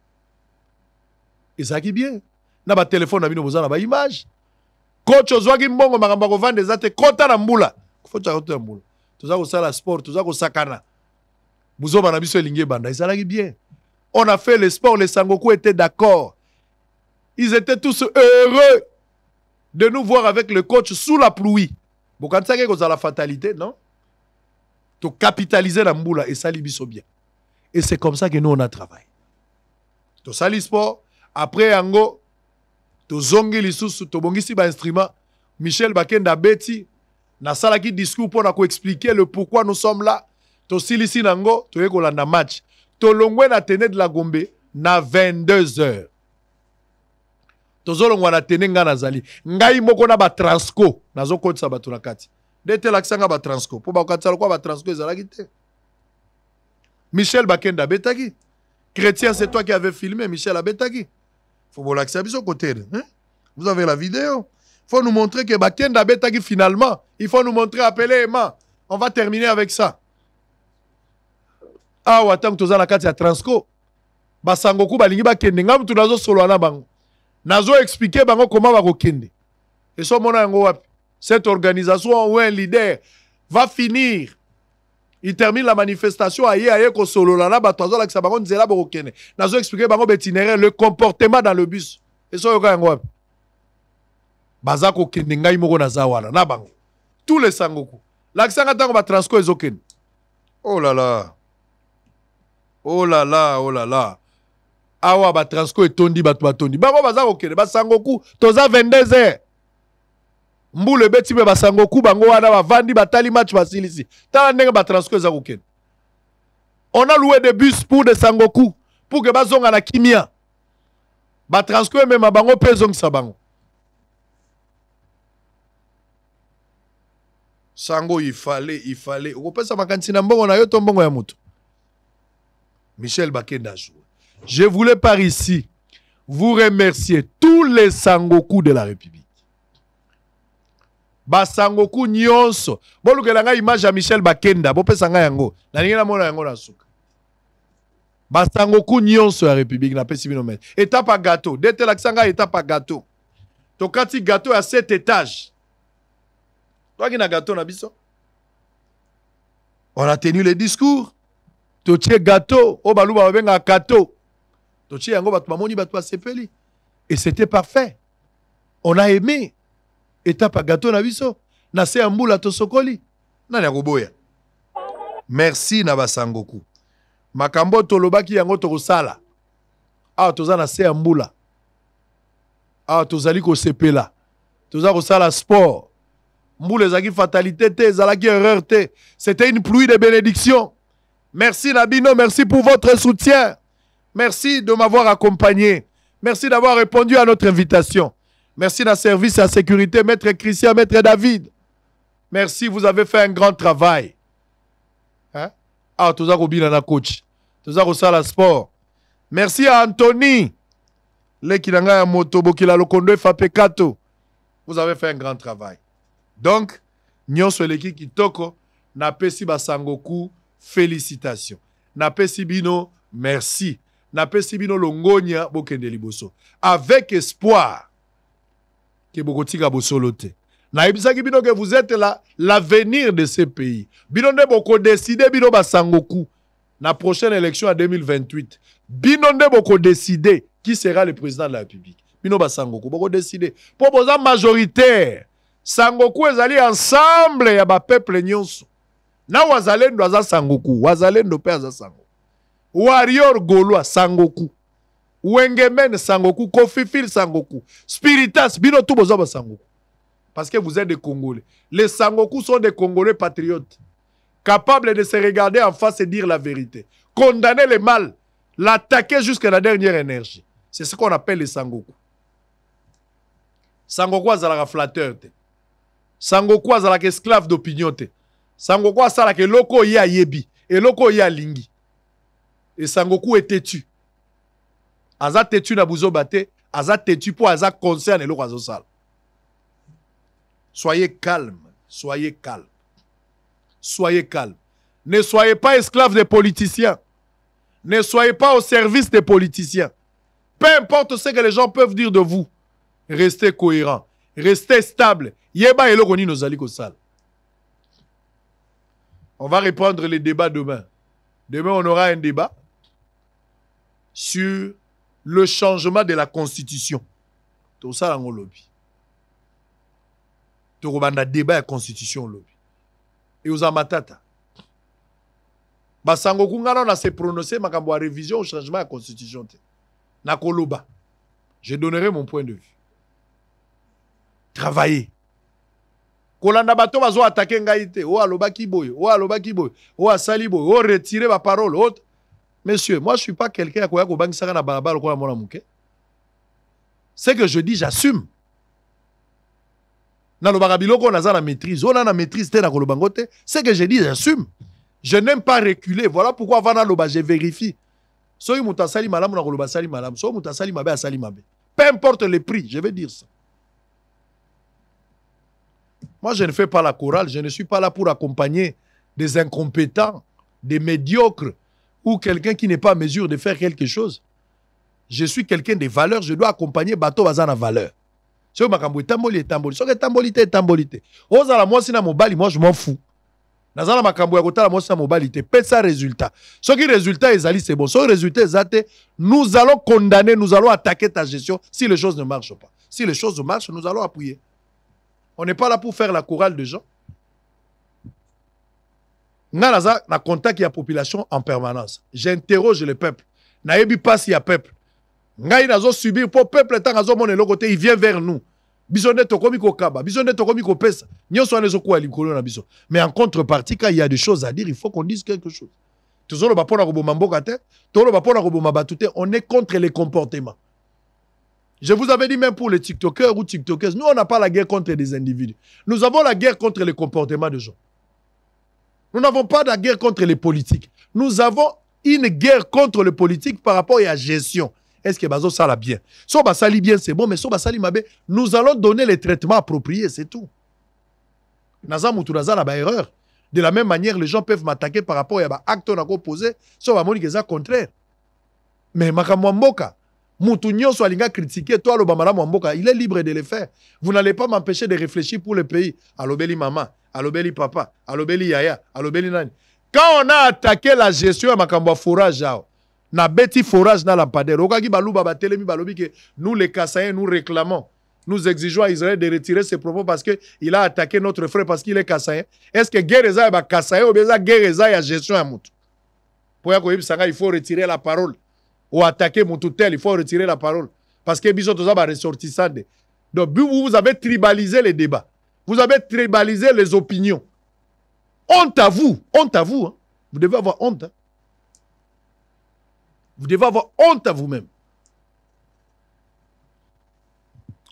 Et ça qui bien. Na ba téléphone na bino boza na ba image. Coach ozwaki mbongo makamba ko vendre zate kota na mboula. Faut ta kota na mboula. Toza ko sala sport, toza ko sakana. Buzoba na biso elingi banda. Et ça qui bien. On a fait le sport, les Sangoku étaient d'accord. Ils étaient tous heureux de nous voir avec le coach sous la pluie. Bon, quand ça c'est la fatalité, non? Tu capitaliser la mboula et ça libiso bien. Et c'est comme ça que nous on a travaillé. Tu sali sport, après Ango, tu zongi lisusu, tu bongisi ba instrument, Michel Bakenda Betty, na sala qui discours pour nous expliquer le pourquoi nous sommes là. Tu silisi nango, tu es na match. Tu longwe na tene de la Gombe na 22h. Tu zolongwa na tene nga nazali. Ngai moko na ba transco, nazo kotsa batu na kati. Dete l'aksanga ba transco. Pour ba katsa quoi ba transco ezalaki te. Michel Bakenda Betaki. Chrétien, c'est toi qui avais filmé Michel Abetaki. Faut vous l'accepter sur côté. Hein? Vous avez la vidéo. Faut nous montrer que Bakenda Betaki finalement. Il faut nous montrer appeler Emma. On va terminer avec ça. Ah, ou attends que tu as la carte à Transco. Basangoku balingi bakende. Ngam tu nazo solo ana bango. Nazo expliquer bango comment va kende. Et so mona yango wapi. Cette organisation ou un leader va finir. Il termine la manifestation aye ko solo la batozo la ki sabango nzela borokene. Nazo expliquer bango itinéraire le comportement dans le bus. Et so yoka yango wapi. Baza ko kende ngai moko na zawana na bango. Tous les sangoku. L'accent tango ba transco ezokene. Oh là là. Oh là là, oh là là. Awa ba transco etondi batu batondi. Bango baza ko kende ba sangoku toza 22h. Mboule beti be basangoku bango wana bavandi batali match basilisi. Tala ndenge ba transco eza kokene. On a loué des bus pour des sangoku pour que bazonga na kimia. Ba transco même bango pezong sa bango. Sango il fallait. Vous pensez ma cantine mbongo na yo to mbongo ya mutu. Michel Bakenda joué. Je voulais par ici vous remercier tous les sangoku de la République. Basangoku nyonso. Bolukela nga image ya Michel Bakenda. Bopesa nga yango. Na ningi na mona yango na suka. Basangoku nyonso ya République na pesi bino met. Étape à gâteau. Dete l'aksanga étape à gâteau. Tokati gâteau à 7 étages. Toi qui na gâteau na biso. On a tenu le discours. Totie gâteau. O baluba babenga gâteau. Totie yango batu mamoni batu sepeli. Et c'était parfait. On a aimé. Étape à gâteau na biso. Na se ambula to sokoli. Na ya koboya. Merci na basangoku. Makambo tolobaki yango to kosala. Ah toza na se ambula. Ah tozali ko sepela. Toza kosala sport. Mboule zaki fatalité te, zalaki erreur te. C'était une pluie de bénédictions. Merci Nabino, merci pour votre soutien. Merci de m'avoir accompagné. Merci d'avoir répondu à notre invitation. Merci de service à sécurité, Maître Christian, Maître David. Merci, vous avez fait un grand travail. Hein? Ah, tout ça, na coach. Tout ça, sala sport. Merci à Anthony. Le Kinanga Motobo, qui l'a le conduit Fapekato. Vous avez fait un grand travail. Donc, nyonso l'équipe qui toko, na pesi basangoku, félicitations. Na pesi bino, merci. Na pesi bino longonia, bokende liboso. Avec espoir. Que bokotika bosolote. Na ebisaki bino que vous êtes là, l'avenir de ce pays. Bino ne boko décider bino basangoku. Na prochaine élection en 2028. Bino ne boko décider qui sera le président de la République. Bino basangoku boko décider. Pour poser majoritaire. Sangoku ezali ensemble ya ba peuple nyonso. Na wazalendo aza sangoku, wazalendo pe aza sangoku. Warrior Gaulois sangoku. Wengemen sangoku, Kofifil sangoku. Spiritas bino tout boza ba sangoku. Parce que vous êtes des Congolais. Les sangoku sont des Congolais patriotes, capables de se regarder en face et dire la vérité. Condamner le mal, l'attaquer jusqu'à la dernière énergie. C'est ce qu'on appelle les sangoku. Sangoku azalaka flatteur te. Sangoku azalaka esclave d'opinion te. Sangoku azalaka loko ya yebi et loko ya lingi. Et Sangoku est têtu. Aza têtu na buzo bate, aza têtu pour aza concerne loko azosala. Soyez calme, soyez calme. Soyez calme. Ne soyez pas esclave des politiciens. Ne soyez pas au service des politiciens. Peu importe ce que les gens peuvent dire de vous. Restez cohérent. Restez stable. Yeba eloko ni nozali ko sala. On va reprendre les débats demain. Demain, on aura un débat sur le changement de la Constitution. Tout ça, dans le lobby. Tout le débat de la constitution au lobby. Et aux amatata. Basango Kungana, on a se prononcé ma révision au changement de la constitution. Na koloba. Je donnerai mon point de vue. Travailler. Kolanda bato bazo attaquer ngaïté. O aloba kiboy. O aloba kiboy. O asali boy. O retirer ma parole. Monsieur, moi je suis pas quelqu'un à quoi bank saka na balabala ko mona muke. C'est que je dis, j'assume. Na lo barabilo ko naza na maîtrise. On a na maîtrise te na kolobangote. C'est que je dis, j'assume. Je n'aime pas reculer. Voilà pourquoi avant na loba je vérifie. Soy mutasali malam na koloba sali malam. Soy mutasali mabe asali mabe. Peu importe le prix, je vais dire ça. Moi, je ne fais pas la chorale. Je ne suis pas là pour accompagner des incompétents, des médiocres ou quelqu'un qui n'est pas en mesure de faire quelque chose. Je suis quelqu'un de valeur. Je dois accompagner Bato Bazana valeur. Si vous m'avez tamboli et tamboli. Si vous avez tambolité et tambolité. Moi, si je m'en fous. Nazala makambo ya kotala moi si na mobilité. Peut ça résultat. Ce qui résultat est c'est bon. Ce résultat est nous allons condamner, nous allons attaquer ta gestion si les choses ne marchent pas. Si les choses marchent, nous allons appuyer. On n'est pas là pour faire la chorale de gens. Na contact la population en permanence. J'interroge le peuple. Naebi pas s'il y a peuple. Ngai nazo subir pour peuple tant azo mon côté, il vient vers nous. Bisonne tokomi ko kaba, bisonne tokomi ko pesa. Nyonso anezo ko alikolo na biso. Mais en contrepartie quand il y a des choses à dire, il faut qu'on dise quelque chose. Tozolo ba pona ko boma mboka te, tolo ba pona ko boma batute, on est contre les comportements. Je vous avais dit même pour les TikTokers ou TikTokers, nous on n'a pas la guerre contre des individus. Nous avons la guerre contre les comportements de gens. Nous n'avons pas de guerre contre les politiques. Nous avons une guerre contre les politiques par rapport à la gestion. Est-ce que Bazo ça l'a bien? Si on sali bien, c'est bon, mais si on sali mabe, nous allons donner les traitements appropriés, c'est tout. Naza moutou naza la erreur. De la même manière, les gens peuvent m'attaquer par rapport à l'acte qu'on a posé, si on va monique ça contraire. Mais makamwamboka, moutou nyonso alinga critiquer, toi, l'obamala mwamboka, il est libre de le faire. Vous n'allez pas m'empêcher de réfléchir pour le pays. Alobeli maman, alobeli papa, alobeli yaya, alobeli nani. Quand on a attaqué la gestion à makamwa forage, na beti forage na lampadaire. Okaki balouba batelemi balobi que nous les Kassaïens nous réclamons. Nous exigeons à Israël de retirer ses propos parce qu'il a attaqué notre frère parce qu'il est Kassaïen. Est-ce que guerre est ba Kassaïen ou bien guerre est ya gestion à Moutou? Pour y il faut retirer la parole. Ou attaquer Moutou tel, il faut retirer la parole. Parce que Bissot ba ressortissant. Donc vous avez tribalisé les débats. Vous avez tribalisé les opinions. Honte à vous. Honte à vous. Hein. Vous devez avoir honte. Hein. Vous devez avoir honte à vous-même.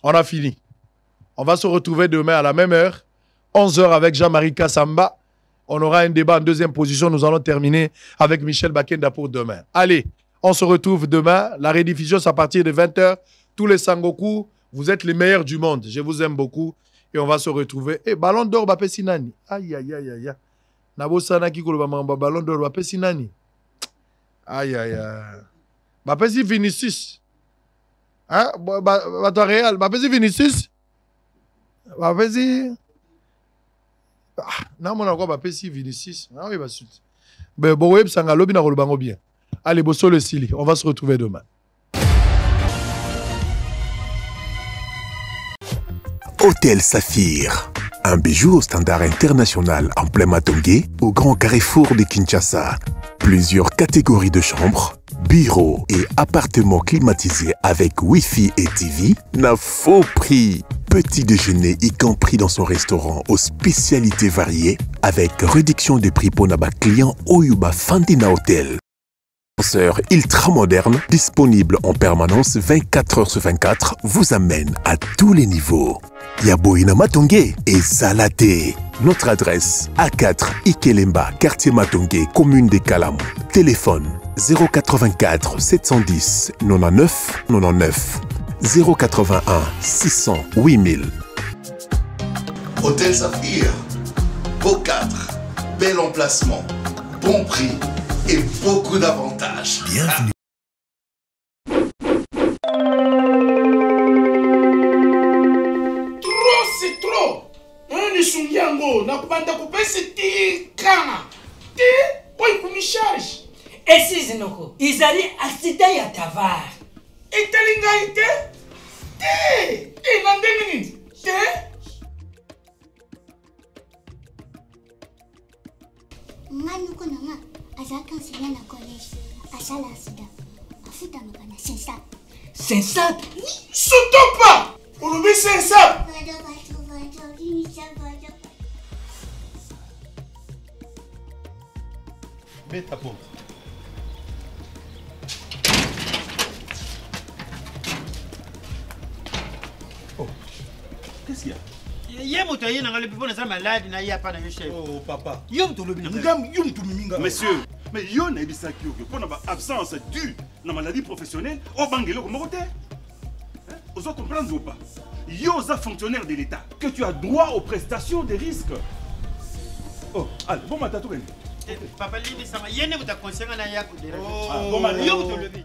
On a fini. On va se retrouver demain à la même heure, 11h avec Jean-Marie Kassamba. On aura un débat en deuxième position. Nous allons terminer avec Michel Bakenda pour demain. Allez, on se retrouve demain. La rediffusion, c'est à partir de 20h. Tous les Sangoku, vous êtes les meilleurs du monde. Je vous aime beaucoup. Et on va se retrouver. Et Ballon d'Or, Bapé Nani. Aïe, aïe, aïe, aïe. Nabo Sanaki, Ballon d'Or, Bapé Nani. Aïe, aïe, aïe. Bapesi Vinicius. Hein? Bato Real. Bapesi Vinicius. Bapesi. Non, mon encore Bapesi Vinicius. Ah oui, bah, suite. Ben, bon, web, ça n'a lobby, n'a bien. Allez, bosso le Sili. On va se retrouver demain. Hôtel Saphir. Un bijou au standard international en plein Matongé, au grand carrefour de Kinshasa. Plusieurs catégories de chambres, bureaux et appartements climatisés avec Wi-Fi et TV, n'a faux prix. Petit déjeuner y compris dans son restaurant aux spécialités variées avec réduction des prix pour naba clients Oyuba Fandina Hotel. Ascenseur ultra moderne, disponible en permanence 24h/24, vous amène à tous les niveaux. Yaboina Matongé et Salaté. Notre adresse A4 Ikelemba, quartier Matongé, commune des Kalam. Téléphone 084 710 99 99 081 600 8000. Hôtel Saphir, beau cadre, bel emplacement, bon prix et beaucoup d'avantages. Bienvenue. Trop, c'est trop. On est sur Yango, n'a pas de couper, c'était kana. T'es, pour y charge. Et si Zinoko, ils allaient assister à Tavar. Et t'as l'ingalité? Te! Dans 2 minutes! Te! Manuko nanga azalaki enseignant na collège asala accident afutama na 500. 500? Surtout pas! Olobi 500! Mets ta porte. Oh, qu'est-ce qu'il y a? Oh papa. Monsieur, mais yo na ebisaki oke pour na absence due na maladie professionnelle au bangelo comme côté. Vous comprendre ou pas? Yo za fonctionnaire de l'État que tu as droit aux prestations des risques. Oh, allez, bon matin tout. Papa libi sama yene buta conseiller na yako de. Oh, bon matin. Yo buto lebi.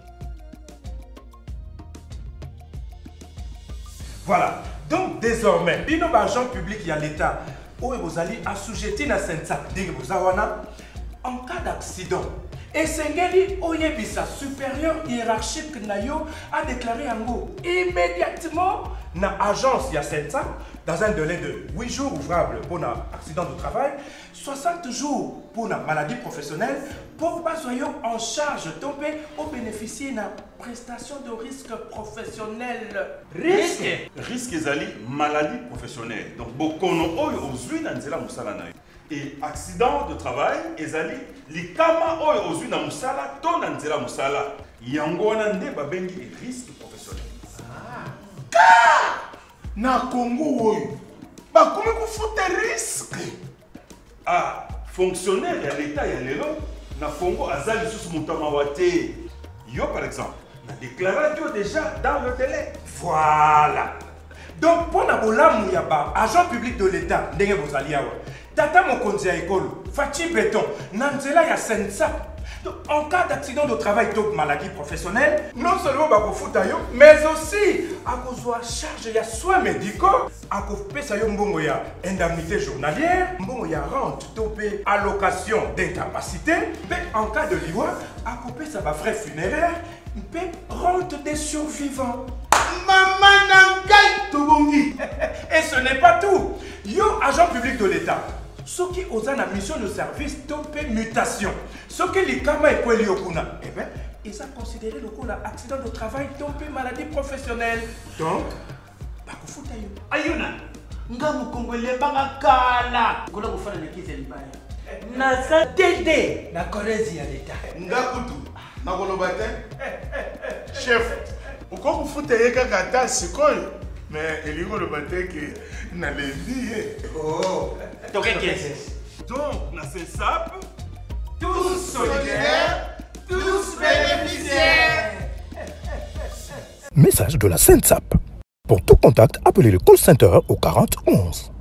Voilà. Donc désormais, bino agent public y a l'État. Où vous allez assujetti na sensa. Dingue vous awana. En cas d'accident, Esengeli Oyebisa, supérieur hiérarchique Nayo, a déclaré Ango immédiatement na agence Yasensa dans un délai de 8 jours ouvrables pour un accident de travail, 60 jours pour une maladie professionnelle, pour pas soyez en charge tomber au bénéficier d'une prestation de risque professionnel. Risque ezali maladie professionnelle. Donc bokono oyo ozui na nzela musala na yo. Et accident de travail ezali likama oyo ozui na musala to na nzela musala. Yango wana nde babengi risque professionnel. Na Congo oyo bakomi kofuta risque. Ah, fonctionnaire ya l'État ya lelo na Congo azali sous mutamawate. Yo par exemple, na déclaré déjà dans le délai. Voilà. Donc pour na bolamu ya ba agent public de l'État ndenge bozali awa. Tata mokonzi ya ekolo, Fachi Béton, nanzela ya sensa. Donc, en cas d'accident de travail ou maladie professionnelle, non seulement bakofuta yo, mais aussi à cause de charge ya soins médicaux, à cause de mbongo ya indemnité journalière, mbongo ya rente, topé allocation d'incapacité, mais en cas de liwa, à cause de sa frais funéraires, mais rente des survivants. Maman Nangai Tobongi. Et ce n'est pas tout. Yo, agent public de l'État. Ceux qui ont une mission de service topé mutation. Ceux qui les kama et kweli okuna. Eh bien, ils ont considéré le coup accident de travail topé maladie professionnelle. Donc, bakufuta yo. Ayuna. Nga mukongole banga kala. Kola kufana na kize libaya. Na sa dede na collège ya l'État. Ngakutu. Na kolobate. Chef. Pourquoi vous foutez kaka ta sikoyo? Mais il y a le bâtiment qui n'a les liés. Oh! Donc, na CESAP, tous solidaires, tous bénéficiaires. Message de la CENSAP. Pour tout contact, appelez le call center au 40 11.